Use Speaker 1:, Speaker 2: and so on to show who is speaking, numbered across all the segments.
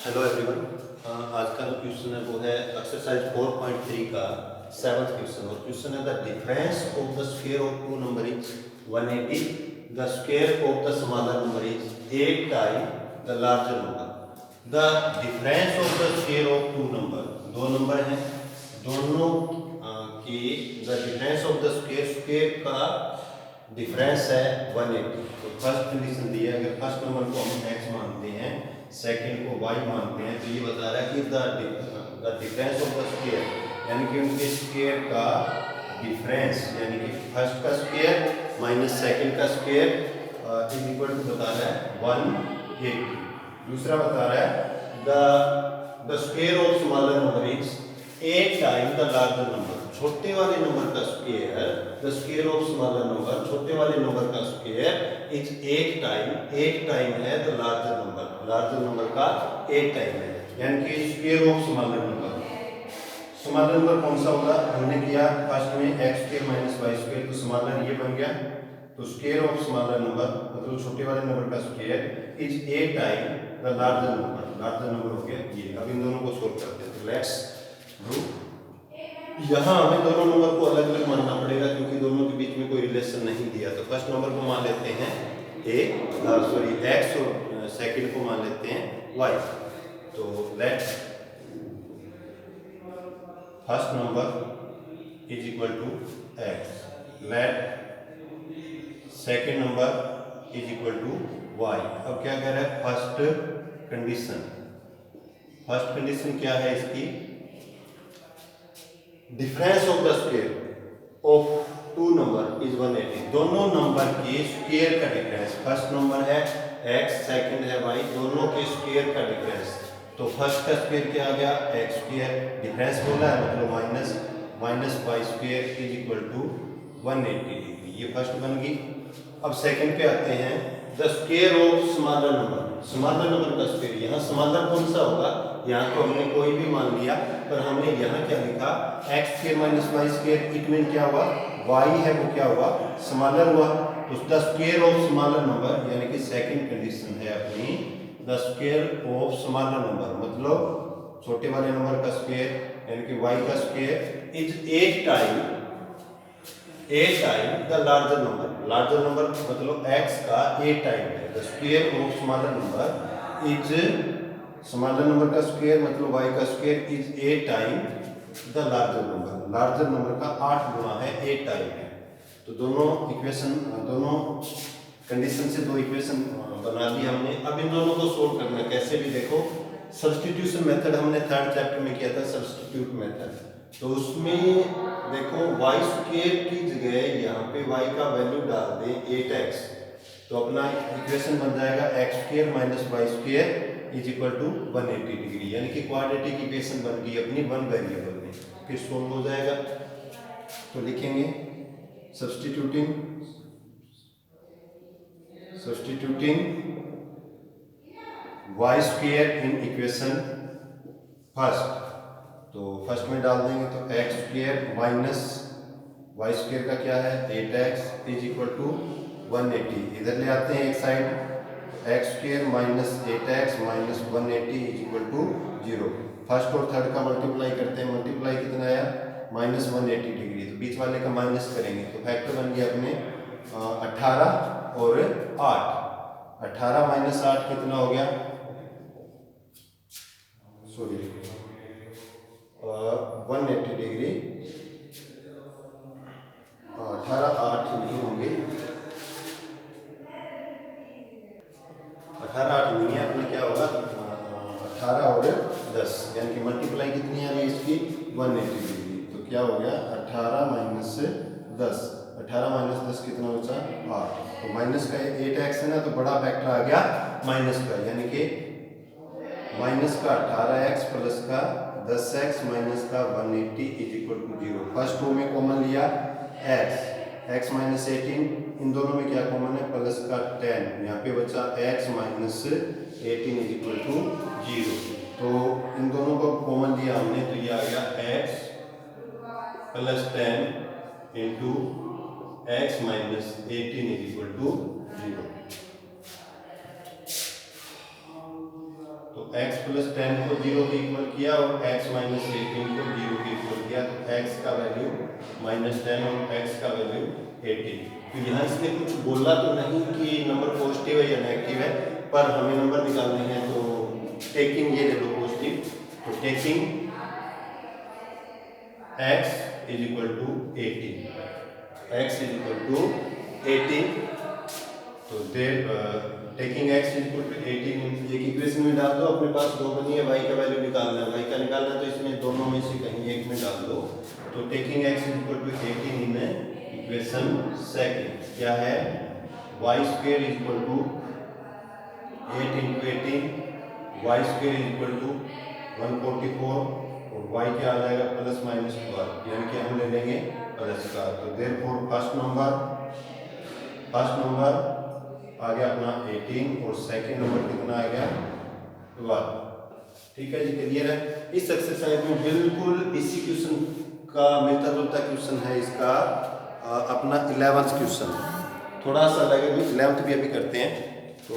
Speaker 1: Hello everyone. आज का जो क्वेश्चन है वो है एक्सरसाइज 4.3 का 7th क्वेश्चन। और क्वेश्चन है the difference of the square of two number is 180, the square of the smaller number is 8 time the larger number. The difference of the square of two number, दो number हैं, दोनों की the difference of the square का difference है 180। तो first condition दी है, अगर first number को हम x मानते हैं, सेकंड को y मानते हैं, तो ये बता रहा है कि the difference of the square, यानी कि उनके स्क्वायर का डिफरेंस, यानी कि फर्स्ट का स्क्वायर माइनस सेकंड का स्क्वायर इज इक्वल टू बता रहा है 180। दूसरा बता रहा है the square of smaller number is 8 time the larger number. छोटे वाले नंबर का square, the square of smaller number, छोटे वाले नंबर का स्क्वायर इज 8 टाइम है the larger number. Larger number का 8 टाइम है, यानी कि square of smaller number. Smaller number कौन सा होगा? हमने किया फर्स्ट में x square minus y square, तो स्मॉलर ये बन गया। तो स्क्वायर ऑफ स्मॉलर नंबर मतलब छोटे वाले नंबर का square is 8 time the larger number. Larger number हो गया ये। अब इन दोनों को सोल्व करते हैं, तो लेट्स डू। यहाँ हमें दोनों नंबर को अलग अलग मानना पड़ेगा क्योंकि दोनों के बीच में कोई रिलेशन नहीं दिया। तो फर्स्ट नंबर को मान लेते हैं x और सेकंड को मान लेते हैं y। तो let first number is equal to x, let second number is equal to y। अब क्या कह रहा है? फर्स्ट कंडीशन, फर्स्ट कंडीशन क्या है इसकी? Difference of the square of two number is 180। दोनों नंबर के स्क्वायर का डिफरेंस, फर्स्ट नंबर है x, सेकंड है y, दोनों के स्क्वायर का डिफरेंस। तो फर्स्ट का स्क्वायर क्या आ गया? x स्क्वायर, डिफरेंस बोला है मतलब minus y square is equal to 180 degree. ये फर्स्ट बन गई। अब सेकंड पे आते हैं, the square of smaller number. Smaller number का स्क्वायर, यहाँ स्मॉलर कौन सा होगा? यहाँ तो हमने कोई भी मान लिया, पर हमने यहाँ क्या लिखा? x square minus y square, it mean क्या हुआ? y है वो क्या हुआ? स्मॉलर हुआ। तो the square of smaller number, यानी कि सेकंड कंडीशन है अपनी, the square of smaller number मतलब छोटे वाले नंबर का स्क्वायर, यानी कि y का square is 8 time the larger number. Larger number मतलब x का 8 टाइम है। The square of smaller number is, smaller number का स्क्वायर मतलब y का square is 8 time the larger number. Larger number का 8 गुना है, 8 टाइम है। तो दोनों इक्वेशन, दोनों कंडीशन से दो इक्वेशन बना दी हमने। अब इन दोनों को सोल्व करना है, कैसे भी देखो। सब्स्टिट्यूशन मेथड हमने थर्ड चैप्टर में किया था, सब्स्टिट्यूट मेथड। तो उसमें देखो y स्क्वायर की जगह यहाँ पे y का वैल्यू डाल दें 8x, तो अपना इक्वेशन बन जाएगा x square minus y square is equal to 180 degree, यानी कि क्वाड्रेटिक इक्वेशन बन गई अपनी वन वेरिएबल में। फिर सोल्व हो जाएगा। तो लिखेंगे substituting y square in equation first. तो फर्स्ट में डाल देंगे तो x square minus y square का क्या है? 8x is equal to 180। इधर ले आते हैं एक side, x square minus 8x minus 180 is equal to 0। First और थर्ड का मल्टीप्लाई करते हैं, मल्टीप्लाई कितना आया? Minus 180 degree. तो बीच वाले का माइनस करेंगे तो फैक्टर बन गया अपने 18 और 8। 18 माइनस 8 कितना हो गया? Sorry 180 degree. 18 8 नहीं होंगे, 18 8 नहीं है अपने, क्या होगा? 18 और 10, यानी कि मल्टीप्लाई कितनी आ रही है इसकी? 180 डिग्री। तो क्या हो गया? 18 माइनस 10, 18 माइनस 10 कितना बचा? 8। तो माइनस का 8x है ना, तो बड़ा फैक्टर आ गया माइनस का, यानी कि माइनस का 18x प्लस का 10x माइनस का 180 is equal to 0। First row में कॉमन लिया x माइनस 18, इन दोनों में क्या कॉमन है? प्लस का 10, यहाँ पे बचा x minus 18 is equal to 0। तो इन दोनों को कॉमन लिया हमने, तो ये आ गया x plus 10 into x minus 18 is equal to 0। तो x प्लस 10 को 0 के इक्वल किया और x माइनस 18 को 0 के इक्वल किया, तो x का वैल्यू -10 और x का वैल्यू 18। तो यहाँ इसने कुछ बोला तो नहीं कि नंबर पॉजिटिव है या नेगेटिव है, पर हमें नंबर निकालने हैं। तो टेकिंग ये ले लो पॉजिटिव, तो taking x is equal to 18, x is equal to 18, तो there taking x is equal to 18 एक इक्वेशन में डाल दो, अपने पास दो बनी है, y का वैल्यू निकालना है, y का निकालना है तो इसमें दोनों में से कहीं एक में डाल दो। तो taking x is equal to 18 in equation second क्या है, y square is equal to 8 into 18, y square is equal to 144 और y क्या आ जाएगा प्लस माइनस 12, यानी कि हम ले लेंगे प्लस का। तो देयरफॉर फर्स्ट नंबर आ गया अपना 18 और सेकंड नंबर कितना आ गया 12। ठीक है जी, क्लियर है। इस एक्सरसाइज में बिल्कुल इसी क्वेश्चन का मिलता जुलता क्वेश्चन है इसका अपना 11th क्वेश्चन, थोड़ा सा अलग है, 11th भी अभी करते हैं। तो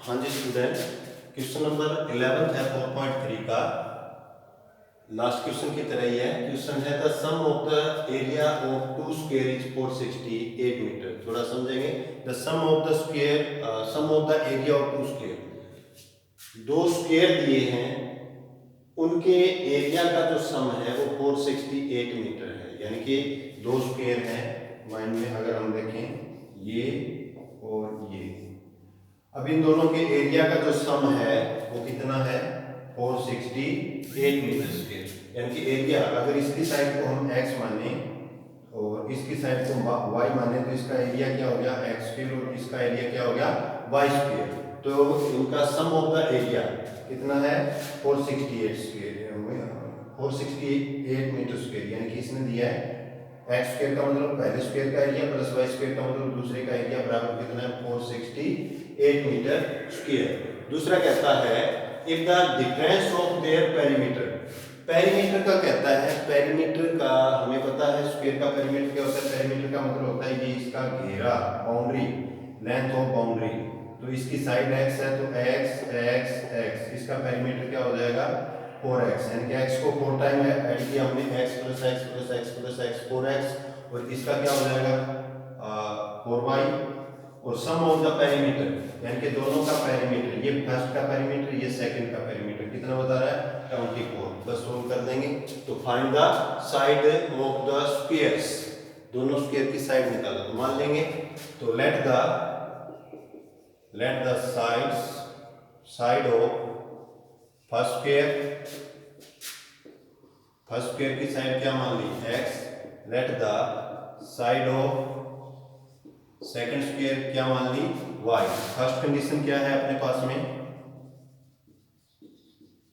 Speaker 1: हाँ जी स्टूडेंट, क्वेश्चन नंबर 11 है 4.3 का, लास्ट क्वेश्चन की तरह ही है। क्वेश्चन है the sum of the area of two square is 468 metre. थोड़ा समझेंगे, the sum of the area of two square, दो स्क्वायर दिए हैं, उनके एरिया का जो सम है वो 468 मीटर है, यानी कि दो स्क्वायर हैं माइंड में अगर हम देखें ये और ये, अब इन दोनों के एरिया का जो सम है वो कितना है 468 मीटर स्क्वायर, यानी कि एरिया अगर इसकी साइड को हम x माने और इसकी साइड को y माने तो इसका एरिया क्या हो गया x स्क्वायर और इसका एरिया क्या हो गया y स्क्वायर। तो इनका सम ऑफ द एरिया कितना है 468 मीटर स्क्वायर, यानी कि इसने दिया है x स्क्वायर का मतलब पहले स्क्वायर का एरिया प्लस y स्क्वायर का मतलब दूसरे का एरिया बराबर कितना है 468 मीटर स्क्वायर। दूसरा कहता है if the difference of their perimeter, perimeter का कहता है, पेरीमीटर का हमें पता है स्क्वायर का पेरीमीटर क्या होता है, पेरीमीटर का मतलब होता है ये इसका घेरा, बाउंड्री, लेंथ ऑफ बाउंड्री, तो इसकी साइड x है तो x, इसका पेरीमीटर क्या हो जाएगा 4x, यानी कि x को 4 टाइम ऐड किया हमने, x plus x plus x plus x 4x, और इसका क्या हो जाएगा 4y, और सम ऑफ द पेरीमीटर यानी कि दोनों का पेरीमीटर, ये फर्स्ट का पेरीमीटर ये सेकंड का पेरीमीटर कितना बता रहा है 24, बस सोल्व कर देंगे। तो find the side of the squares, दोनों स्क्वायर की साइड निकालो, तो मान लेंगे तो let the side of first square की साइड क्या मान ली x, let the side of second square क्या मान ली y। फर्स्ट कंडीशन क्या है अपने पास में,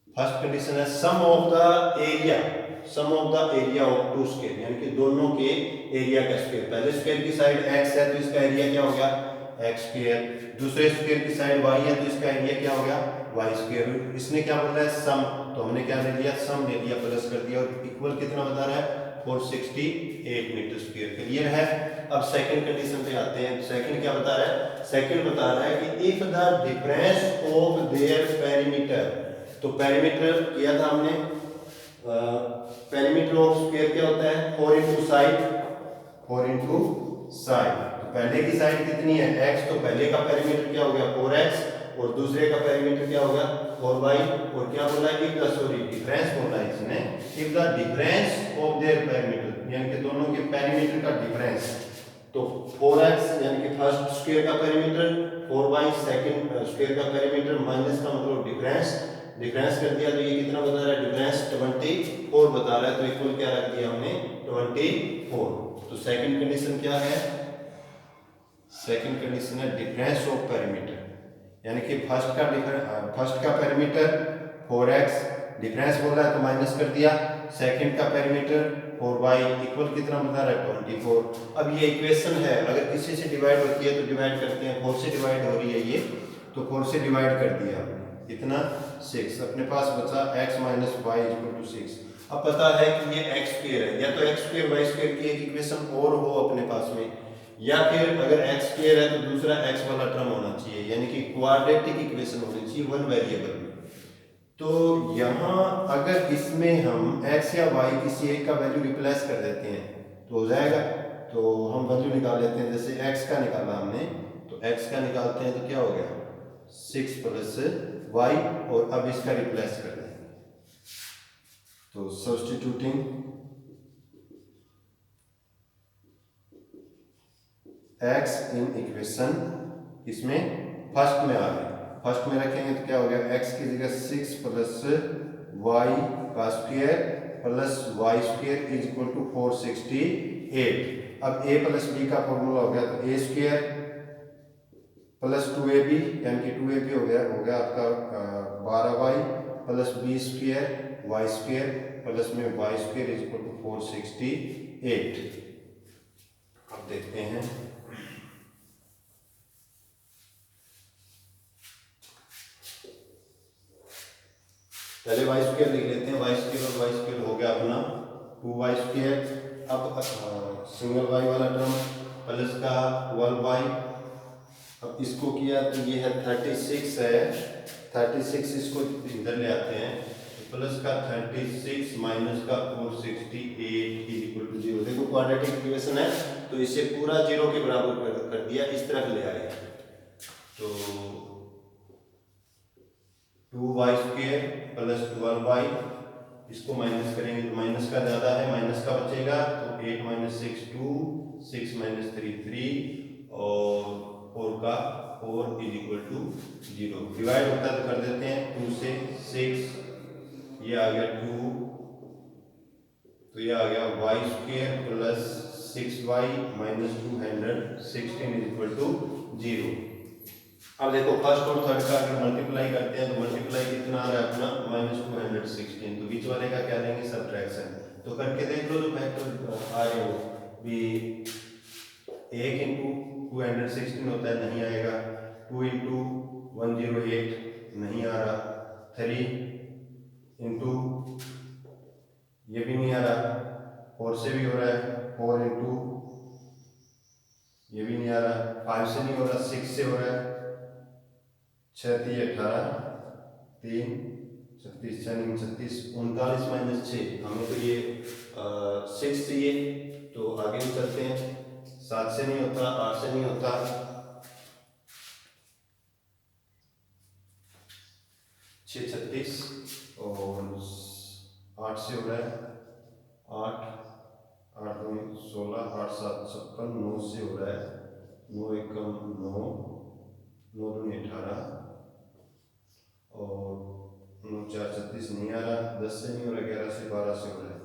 Speaker 1: फर्स्ट कंडीशन है sum of the area of two square, यानी कि दोनों के एरिया का स्क्वायर, पहले स्क्वायर की साइड x है तो इसका एरिया क्या हो गया x स्क्वायर, दूसरे स्क्वायर की साइड y है तो इसका एरिया क्या हो गया y स्क्वायर। इसने क्या बोला है सम, तो हमने क्या ले लिया सम ले लिया, प्लस कर दिया, और इक्वल कितना बता रहा है 468 मीटर स्क्वायर। क्लियर है। अब सेकंड कंडीशन पे आते हैं। सेकंड क्या बता रहा है, सेकंड बता रहा है कि if the difference of their perimeter, तो पेरीमीटर किया था हमने, पेरीमीटर ऑफ स्क्वायर क्या होता है 4 इंटू साइड, तो पहले की साइड कितनी है x, तो पहले का पेरीमीटर क्या हो गया 4x और दूसरे का पेरीमीटर क्या होगा 4y, और क्या बोला है डिफरेंस बोला है इसने, if the difference of their perimeter यानी कि दोनों के पेरीमीटर का डिफरेंस, तो 4x यानी कि फर्स्ट स्क्वायर का पेरीमीटर, 4y सेकंड स्क्वायर का पेरीमीटर, माइनस का मतलब डिफरेंस कर दिया, तो ये कितना बता रहा है डिफरेंस 24 बता रहा है, तो इक्वल क्या रख दिया हमने 24। तो सेकंड कंडीशन क्या है, सेकंड कंडीशन है डिफरेंस ऑफ पेरीमीटर, यानी कि फर्स्ट का पेरीमीटर 4x, डिफरेंस बोल रहा है तो माइनस कर दिया, सेकंड का पेरीमीटर 4y इक्वल कितना बता रहा है 24। अब ये इक्वेशन है, अगर किसी से डिवाइड होती है तो डिवाइड करते हैं, 4 से डिवाइड हो रही है ये, तो 4 से डिवाइड कर दिया इतना 6, अपने पास बचा x minus y equal to 6। अब पता है कि ये एक्स स्क्वायर है, या तो एक्स स्क्वायर वाई स्क्वायर की एक इक्वेशन और हो अपने पास में, या फिर अगर एक्स स्क्वायर है तो दूसरा एक्स वाला टर्म होना चाहिए, यानी कि क्वाड्रेटिक इक्वेशन होनी चाहिए वन वेरिएबल में। तो यहाँ अगर इसमें हम x या y किसी एक का वैल्यू रिप्लेस कर देते हैं तो हो जाएगा। तो हम वैल्यू निकाल लेते हैं, जैसे x का निकाला हमने, तो x का निकालते हैं तो क्या हो गया 6 प्लस y, और अब इसका रिप्लेस कर दें तो सब्स्टिट्यूटिंग x इन इक्वेशन, इसमें फर्स्ट में आ गया, फर्स्ट में रखेंगे तो क्या हो गया x की जगह 6 प्लस y का square plus y square is equal to 468। अब a प्लस b का फॉर्मूला हो गया तो a स्क्वायर प्लस 2ab, यानी कि 2ab हो गया आपका 12y plus b square y square plus में y square is equal to 468। अब देखते हैं पहले वाई स्क्वायर लिख लेते हैं, वाई स्क्वायर और वाई स्क्वायर हो गया अपना 2y स्क्वायर। अब सिंगल वाई वाला टर्म प्लस का 12y, अब इसको किया तो ये है 36 है, 36 इसको इधर ले आते हैं तो प्लस का 36 माइनस का 468 इज इक्वल टू 0। देखो क्वाड्रेटिक इक्वेशन है तो इसे पूरा 0 के बराबर कर दिया, इस तरफ ले आए तो 2y स्क्वायर प्लस 12y, इसको माइनस करेंगे तो माइनस का ज्यादा है, माइनस का बचेगा तो 8 माइनस 6 2, 6 माइनस 3 3, और 4 का 4 इज इक्वल टू 0। डिवाइड होता है तो कर देते हैं 2 से 6, ये आ गया 2, तो ये आ गया y square plus 6y minus 216 is equal to 0। अब देखो फर्स्ट और थर्ड का अगर मल्टीप्लाई करते हैं तो मल्टीप्लाई कितना आ रहा है अपना -216, तो बीच वाले का क्या लेंगे सब्ट्रैक्शन। तो करके देख लो जो फैक्टर आ रहे हो भी 1 इंटू 216 होता है, नहीं आएगा, 2 इंटू 108 नहीं आ रहा, 3 इंटू ये भी नहीं आ रहा, 4 से भी हो रहा है, 4 इंटू ये भी नहीं आ रहा, 5 से नहीं हो रहा, 6 से हो रहा है, 6 3 18 3 36 6 36 39 माइनस 6, हमें तो ये 6 चाहिए तो आगे भी चलते हैं, 7 से नहीं होता, 8 से नहीं होता, 6 36 और 8 से हो रहा है, 8 8 2 16, 8 7 56, 9 से हो रहा है, 9 एकम 9, 9 2 18 और 9 4 36 नहीं आ रहा, 10 से नहीं हो रहा, 11 से 12 से हो रहा है,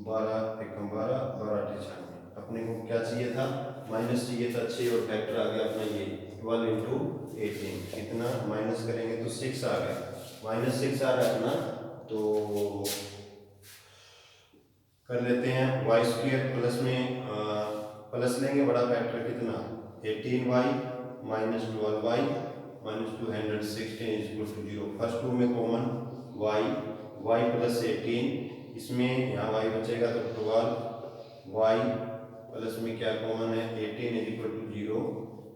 Speaker 1: 12 एकम 12, 12 98। अपने को क्या चाहिए था, माइनस चाहिए था 6 और फैक्टर आ गया अपना ये 12 इंटू 18, कितना माइनस करेंगे तो 6 आ गया, -6 आ रहा है अपना। तो कर लेते हैं वाई स्क्वायर प्लस में प्लस लेंगे, बड़ा फैक्टर कितना 18y minus 12y minus 216 is equal to 0। First two में कॉमन y प्लस 18, इसमें यहाँ y बचेगा तो 12y प्लस में क्या कॉमन है 18 इज इक्वल टू 0,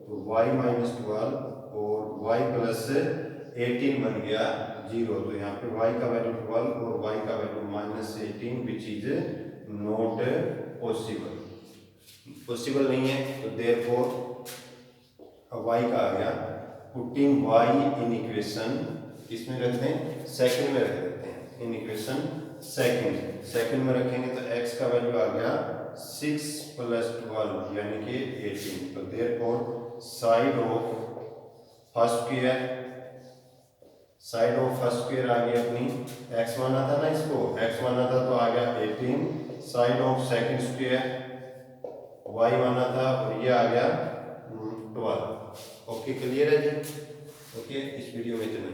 Speaker 1: तो y माइनस 12 और y प्लस 18 बन गया 0। तो यहाँ पे y का वैल्यू 12 और y का value -18 which is not possible नहीं है, तो देयरफॉर y का आ गया, पुटिंग y इन इक्वेशन, इसमें रख दें सेकंड में रख देते हैं, इन इक्वेशन सेकंड में रखेंगे तो x का वैल्यू आ गया 6 प्लस 12 यानी कि 18। तो therefore side of first square आ गया अपनी, x माना था ना, इसको x माना था तो आ गया 18, side of second square y माना था और ये आ गया 12। ओके क्लियर है जी, ओके इस वीडियो में इतना ही।